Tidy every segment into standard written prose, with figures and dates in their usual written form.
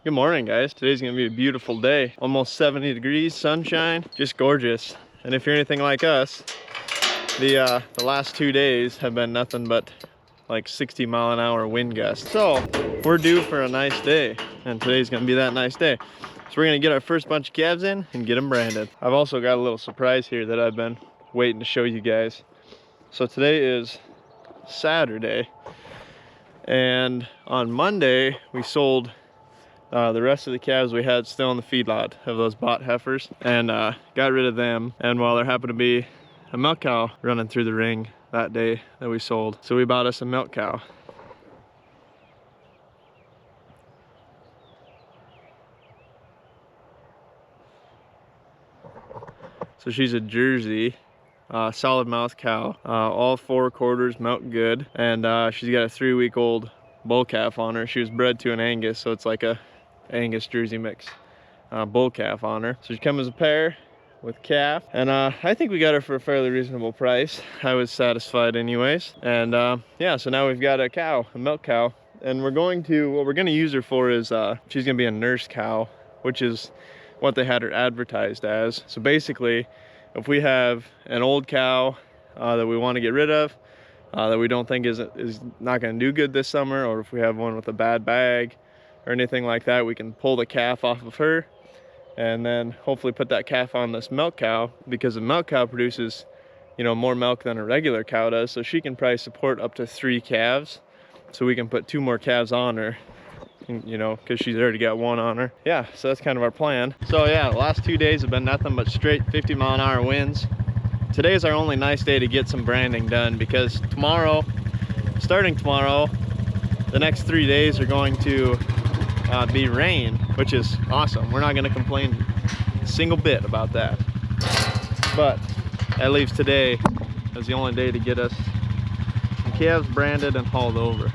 Good morning, guys. Today's gonna be a beautiful day. Almost 70 degrees, sunshine, just gorgeous. And if you're anything like us, the last 2 days have been nothing but like 60-mile-an-hour wind gusts. So we're due for a nice day, and today's gonna be that nice day. So we're gonna get our first bunch of calves in and get them branded. I've also got a little surprise here that I've been waiting to show you guys. So today is Saturday, and on Monday we sold the rest of the calves we had still in the feedlot of those bought heifers, and got rid of them. And while there happened to be a milk cow running through the ring that day that we sold, so we bought us a milk cow. So she's a Jersey, solid mouth cow, all 4 quarters, milk good, and she's got a 3-week-old bull calf on her. She was bred to an Angus, so it's like a Angus Jersey mix bull calf on her. So she comes as a pair with calf, and I think we got her for a fairly reasonable price. I was satisfied anyways. And yeah, so now we've got a cow, a milk cow, and what we're gonna use her for is she's gonna be a nurse cow, which is what they had her advertised as. So basically, if we have an old cow that we want to get rid of, that we don't think is not going to do good this summer, or if we have one with a bad bag or anything like that, we can pull the calf off of her and then hopefully put that calf on this milk cow, because the milk cow produces, you know, more milk than a regular cow does. So she can probably support up to 3 calves. So we can put 2 more calves on her, you know, because she's already got 1 on her. Yeah, so that's kind of our plan. So yeah, the last 2 days have been nothing but straight 50-mile-an-hour winds. Today is our only nice day to get some branding done, because tomorrow, starting tomorrow, the next 3 days are going to be rain, which is awesome. We're not going to complain a single bit about that. But that leaves today as the only day to get us some calves branded and hauled over.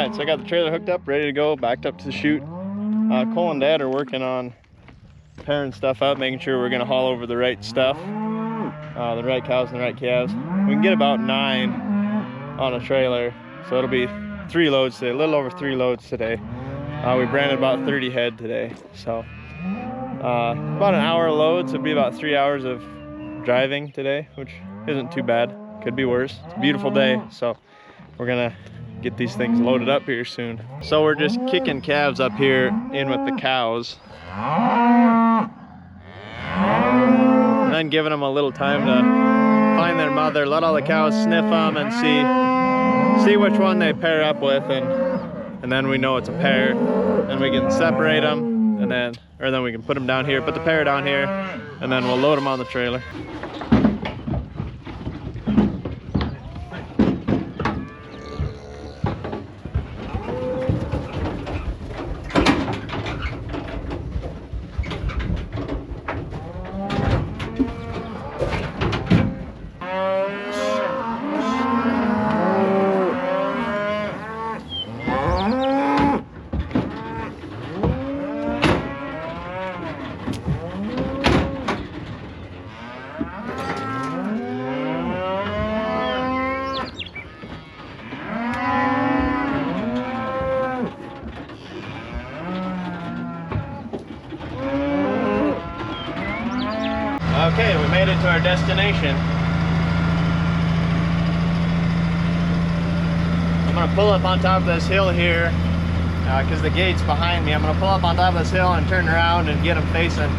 right, so I got the trailer hooked up, ready to go, backed up to the chute. Cole and Dad are working on pairing stuff up, making sure we're gonna haul over the right stuff, the right cows and the right calves. We can get about 9 on a trailer, so it'll be 3 loads today, a little over 3 loads today. We branded about 30 head today, so about an hour a load, so it'll be about 3 hours of driving today, which isn't too bad. Could be worse. It's a beautiful day, so we're gonna get these things loaded up here soon. So we're just kicking calves up here in with the cows, and then giving them a little time to find their mother, let all the cows sniff them and see which one they pair up with, and then we know it's a pair, and we can separate them, and then we can put them down here, put the pair down here, and then we'll load them on the trailer. Okay, we made it to our destination. I'm gonna pull up on top of this hill here because the gate's behind me. I'm gonna pull up on top of this hill and turn around and get them facing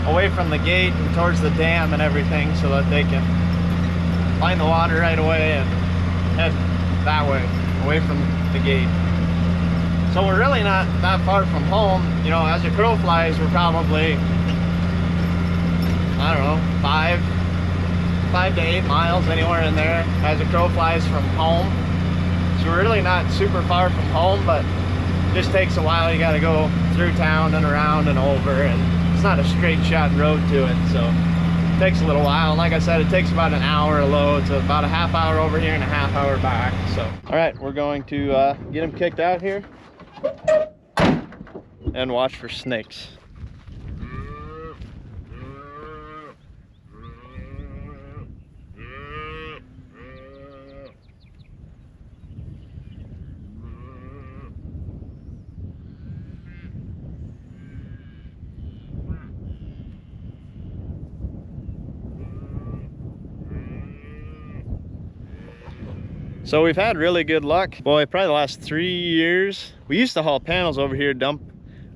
away from the gate and towards the dam and everything, so that they can find the water right away and head that way, away from the gate. So we're really not that far from home. You know, as the crow flies, we're probably, I don't know, 5 to 8 miles, anywhere in there, as the crow flies from home. So we're really not super far from home, but it just takes a while. You got to go through town and around and over, and it's not a straight shot road to it, so it takes a little while. And like I said, it takes about an hour a load, so about a half hour over here and a half hour back. So all right, we're going to get them kicked out here and watch for snakes. So we've had really good luck. Boy, probably the last 3 years. We used to haul panels over here, dump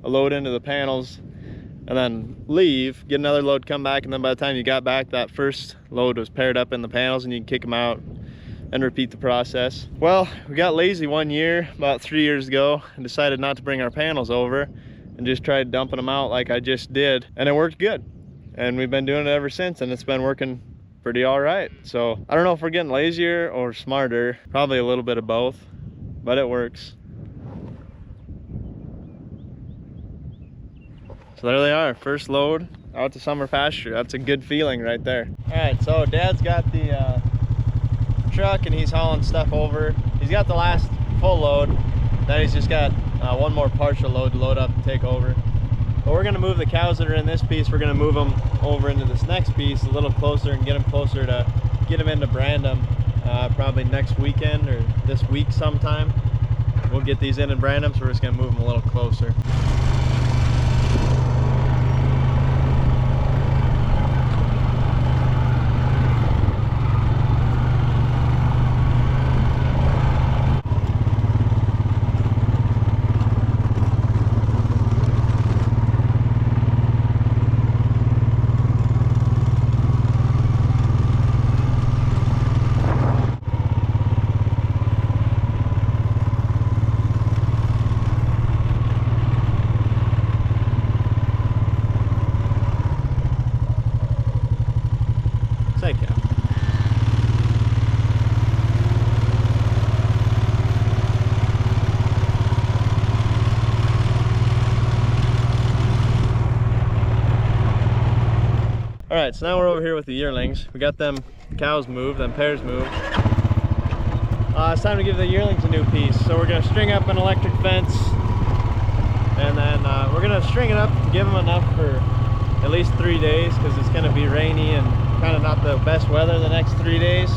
a load into the panels, and then leave, get another load, come back, and then by the time you got back, that first load was paired up in the panels and you can kick them out and repeat the process. Well, we got lazy one year, about 3 years ago, and decided not to bring our panels over and just tried dumping them out like I just did, and it worked good. And we've been doing it ever since, and it's been working pretty all right. So I don't know if we're getting lazier or smarter, probably a little bit of both, but it works. So there they are, first load out to summer pasture. That's a good feeling right there. All right, so Dad's got the truck and he's hauling stuff over. He's got the last full load, then he's just got one more partial load to load up and take over. But we're gonna move the cows that are in this piece, we're gonna move them over into this next piece a little closer and get them closer to get them into brand them probably next weekend or this week sometime. We'll get these in and brand them, so we're just gonna move them a little closer. All right, so now we're over here with the yearlings. We got them cows moved, them pairs moved. it's time to give the yearlings a new piece. So we're gonna string up an electric fence, and then we're gonna string it up to give them enough for at least 3 days, because it's gonna be rainy and kind of not the best weather the next 3 days.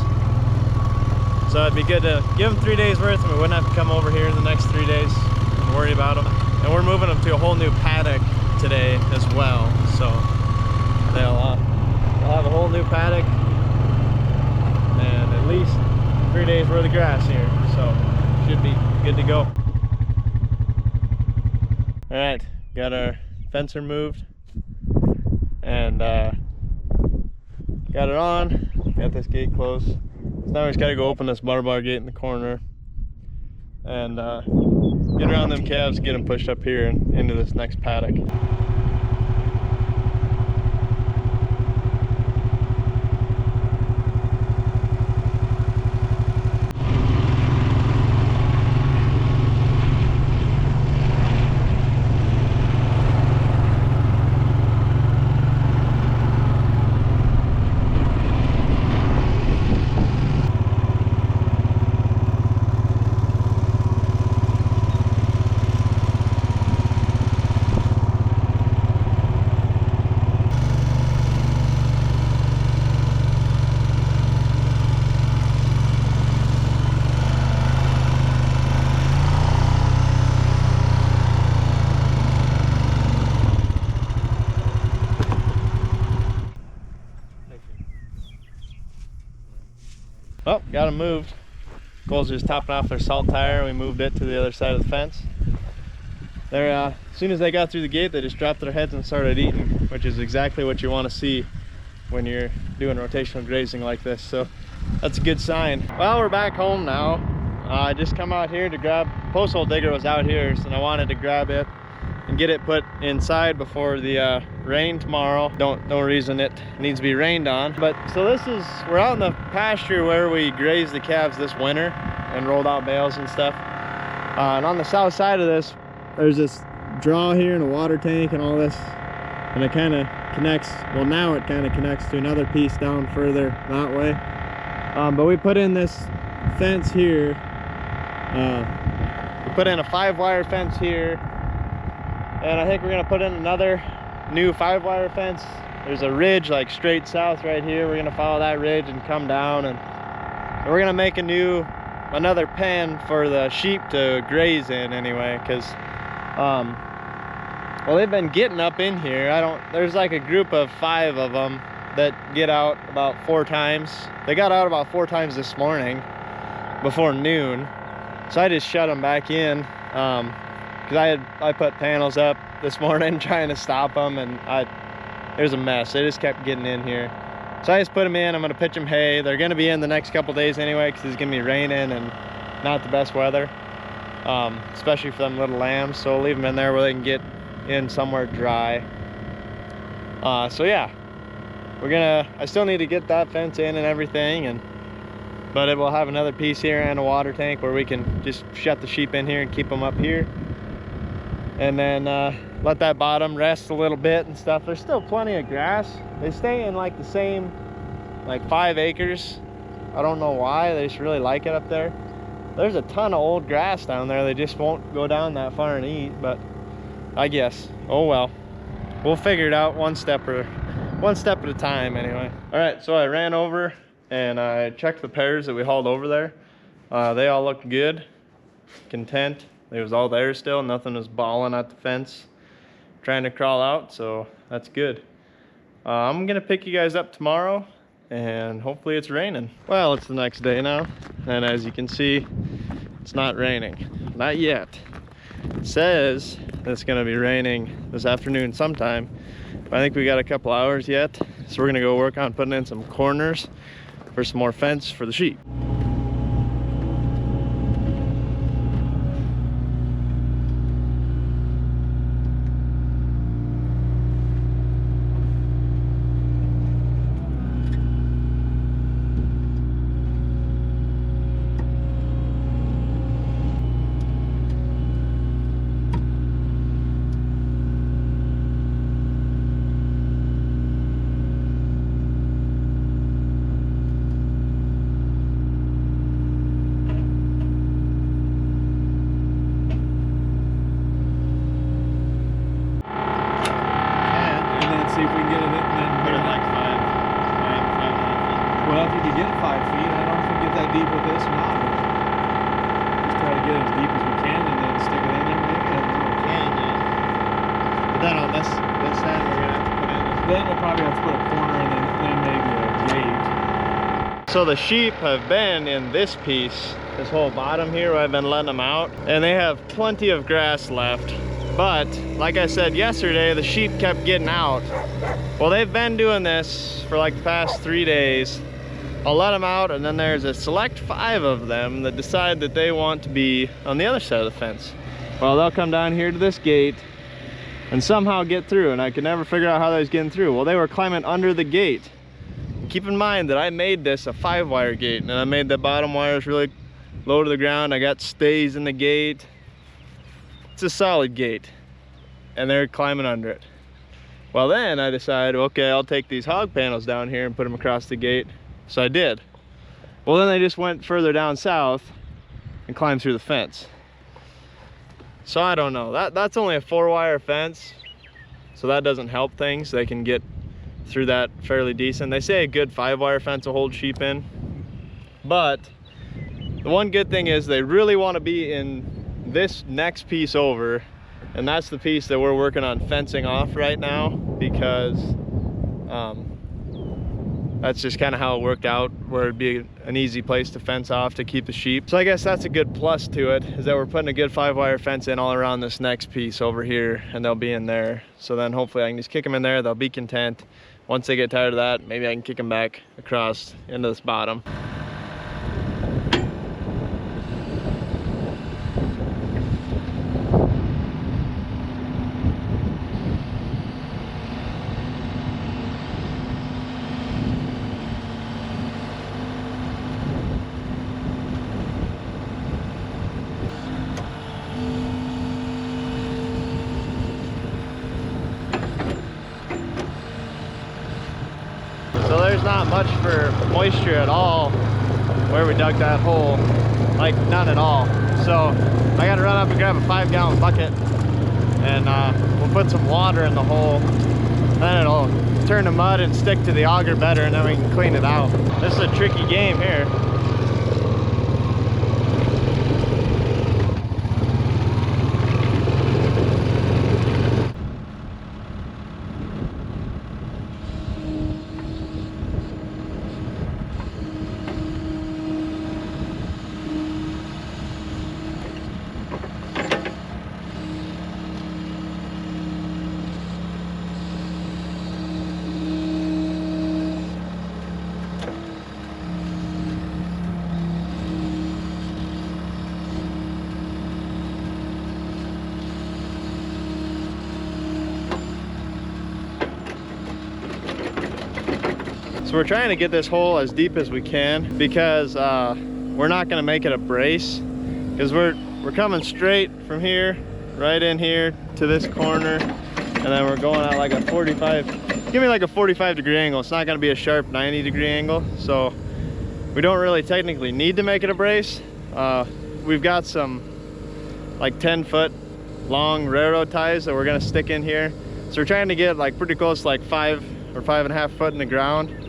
So it'd be good to give them 3 days worth, and we wouldn't have to come over here in the next 3 days and worry about them. And we're moving them to a whole new paddock today as well. So they'll have a whole new paddock and at least 3 days worth of grass here. So should be good to go. All right, got our fencer moved and got it on. Got this gate closed. So now we just gotta go open this barbed wire gate in the corner and get around them calves, get them pushed up here and into this next paddock. Oh, got them moved. Cole's just topping off their salt tire. We moved it to the other side of the fence. They're, as soon as they got through the gate, they just dropped their heads and started eating, which is exactly what you want to see when you're doing rotational grazing like this. So that's a good sign. Well, we're back home now. I just come out here to grab, post hole digger was out here, so I wanted to grab it and get it put inside before the rain tomorrow. No reason it needs to be rained on. But so we're out in the pasture where we grazed the calves this winter and rolled out bales and stuff. And on the south side of this, there's this draw here and a water tank and all this. And it kind of connects, well now it kind of connects to another piece down further that way. But we put in this fence here. We put in a 5-wire fence here. And I think we're gonna put in another new 5-wire fence. There's a ridge like straight south right here. We're gonna follow that ridge and come down, and we're gonna make another pen for the sheep to graze in anyway, because well, they've been getting up in here. There's like a group of 5 of them that get out about 4 times. They got out about 4 times this morning before noon. So I just shut them back in. Because I put panels up this morning trying to stop them, and it was a mess. They just kept getting in here. So I just put them in. I'm going to pitch them hay. They're going to be in the next couple days anyway, because it's going to be raining and not the best weather, especially for them little lambs. So we'll leave them in there where they can get in somewhere dry. So yeah, I still need to get that fence in and everything, but it will have another piece here and a water tank where we can just shut the sheep in here and keep them up here. And then let that bottom rest a little bit and stuff. There's still plenty of grass. They stay in like the same, like 5 acres. I don't know why, they just really like it up there. There's a ton of old grass down there. They just won't go down that far and eat, but I guess, oh well. We'll figure it out one step at a time anyway. All right, so I ran over and I checked the pairs that we hauled over there. They all looked good, content. It was all there still, nothing was balling at the fence trying to crawl out, so that's good. I'm gonna pick you guys up tomorrow and hopefully it's raining. Well, it's the next day now, and as you can see, it's not raining. Not yet. It says it's gonna be raining this afternoon sometime, but I think we got a couple hours yet, so we're gonna go work on putting in some corners for some more fence for the sheep. then we'll probably have to put a corner and then maybe a gate. So the sheep have been in this piece, this whole bottom here where I've been letting them out, and they have plenty of grass left. But like I said yesterday, the sheep kept getting out. Well, they've been doing this for like the past 3 days. I'll let them out, and then there's a select 5 of them that decide that they want to be on the other side of the fence. Well, they'll come down here to this gate and somehow get through, and I could never figure out how they was getting through. Well, they were climbing under the gate. Keep in mind that I made this a 5-wire gate, and I made the bottom wires really low to the ground. I got stays in the gate. It's a solid gate, and they're climbing under it. Well, then I decided, okay, I'll take these hog panels down here and put them across the gate. So I did. Well, then they just went further down south and climbed through the fence. So I don't know. That's only a 4-wire fence, so that doesn't help things. They can get through that fairly decent. They say a good 5-wire fence will hold sheep in. But the one good thing is they really want to be in this next piece over, and that's the piece that we're working on fencing off right now, because that's just kind of how it worked out, where it'd be an easy place to fence off to keep the sheep. So I guess that's a good plus to it, is that we're putting a good 5-wire fence in all around this next piece over here, and they'll be in there. So then hopefully I can just kick them in there, they'll be content. Once they get tired of that, maybe I can kick them back across into this bottom. So there's not much for moisture at all where we dug that hole, like none at all. So I gotta run up and grab a 5-gallon bucket, and we'll put some water in the hole. Then it'll turn to mud and stick to the auger better, and then we can clean it out. This is a tricky game here. So we're trying to get this hole as deep as we can, because we're not going to make it a brace, because we're coming straight from here right in here to this corner, and then we're going at like a 45, give me like a 45-degree angle. It's not going to be a sharp 90-degree angle, so we don't really technically need to make it a brace. We've got some like 10-foot long railroad ties that we're going to stick in here, so we're trying to get like pretty close to like 5 or 5.5 foot in the ground,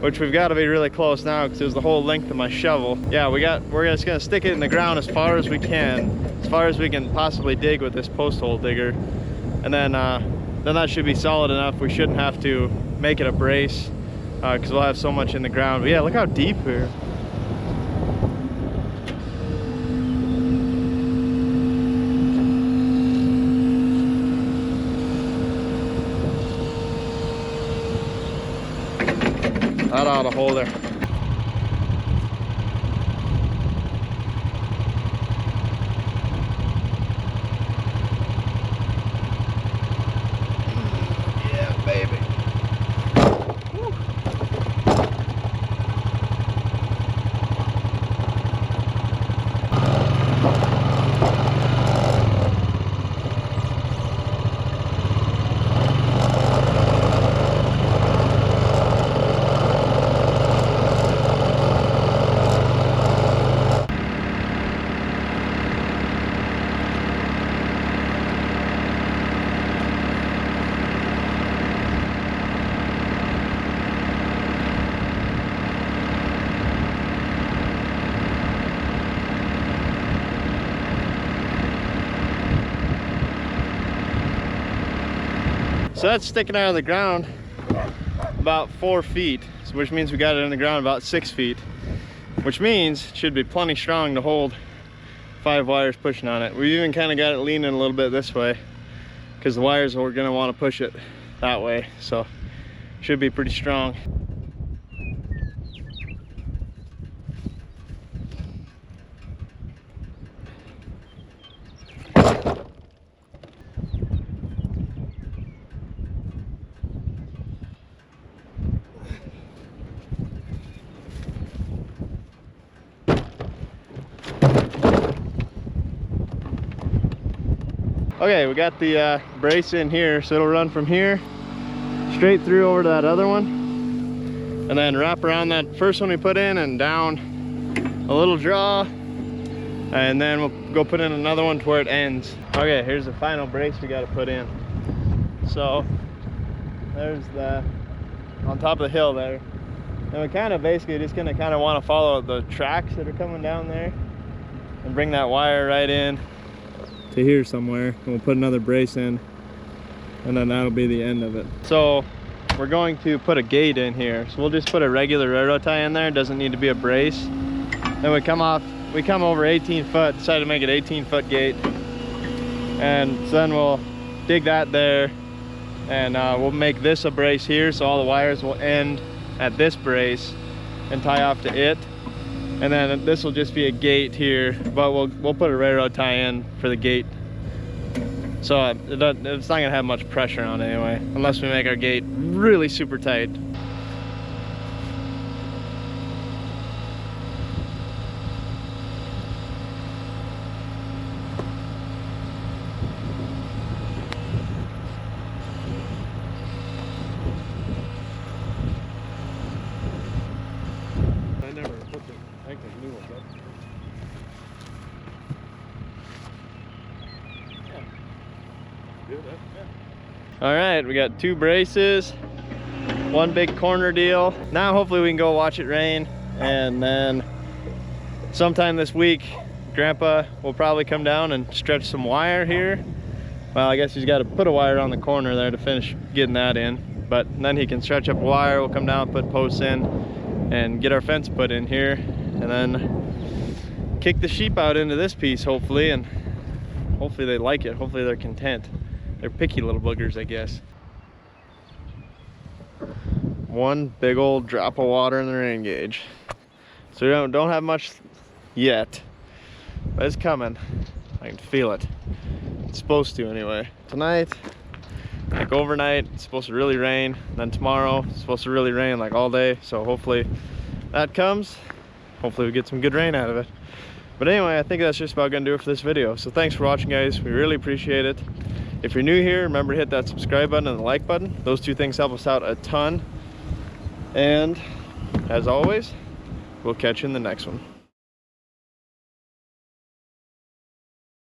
which we've got to be really close now because it was the whole length of my shovel. Yeah, we're just gonna stick it in the ground as far as we can, as far as we can possibly dig with this post hole digger, and then that should be solid enough. We shouldn't have to make it a brace because we'll have so much in the ground. But yeah, look how deep here. That ought to hold there. Yeah, baby. Woo. So that's sticking out of the ground. about 4 feet, which means we got it in the ground about 6 feet, which means it should be plenty strong to hold 5 wires pushing on it. We even kind of got it leaning a little bit this way because the wires are going to want to push it that way, so should be pretty strong. Okay, we got the brace in here, so it'll run from here straight through over to that other one, and then wrap around that first one we put in and down a little draw, and then we'll go put in another one to where it ends. Okay, here's the final brace we got to put in. So there's the on top of the hill there, and we kind of basically just gonna kind of want to follow the tracks that are coming down there and bring that wire right in to here somewhere, and we'll put another brace in, and then that'll be the end of it. So we're going to put a gate in here, so we'll just put a regular railroad tie in there. It doesn't need to be a brace. Then we come over 18 foot, decide to make it 18-foot gate, and so then we'll dig that there, and we'll make this a brace here, so all the wires will end at this brace and tie off to it. And then this will just be a gate here, but we'll put a railroad tie in for the gate. So it's not gonna have much pressure on it anyway, unless we make our gate really super tight. All right, we got 2 braces, 1 big corner deal. Now hopefully we can go watch it rain, and then sometime this week Grandpa will probably come down and stretch some wire here. Well, I guess he's got to put a wire on the corner there to finish getting that in, but then he can stretch up a wire. We'll come down, put posts in, and get our fence put in here, and then kick the sheep out into this piece hopefully, and hopefully they like it. Hopefully they're content. They're picky little boogers, I guess. 1 big old drop of water in the rain gauge. So we don't have much yet, but it's coming. I can feel it. It's supposed to anyway. Tonight, like overnight, it's supposed to really rain. Then tomorrow, it's supposed to really rain like all day. So hopefully that comes. Hopefully we get some good rain out of it. But anyway, I think that's just about gonna do it for this video. So thanks for watching, guys. We really appreciate it. If you're new here, remember to hit that subscribe button and the like button. Those 2 things help us out a ton. And as always, we'll catch you in the next one.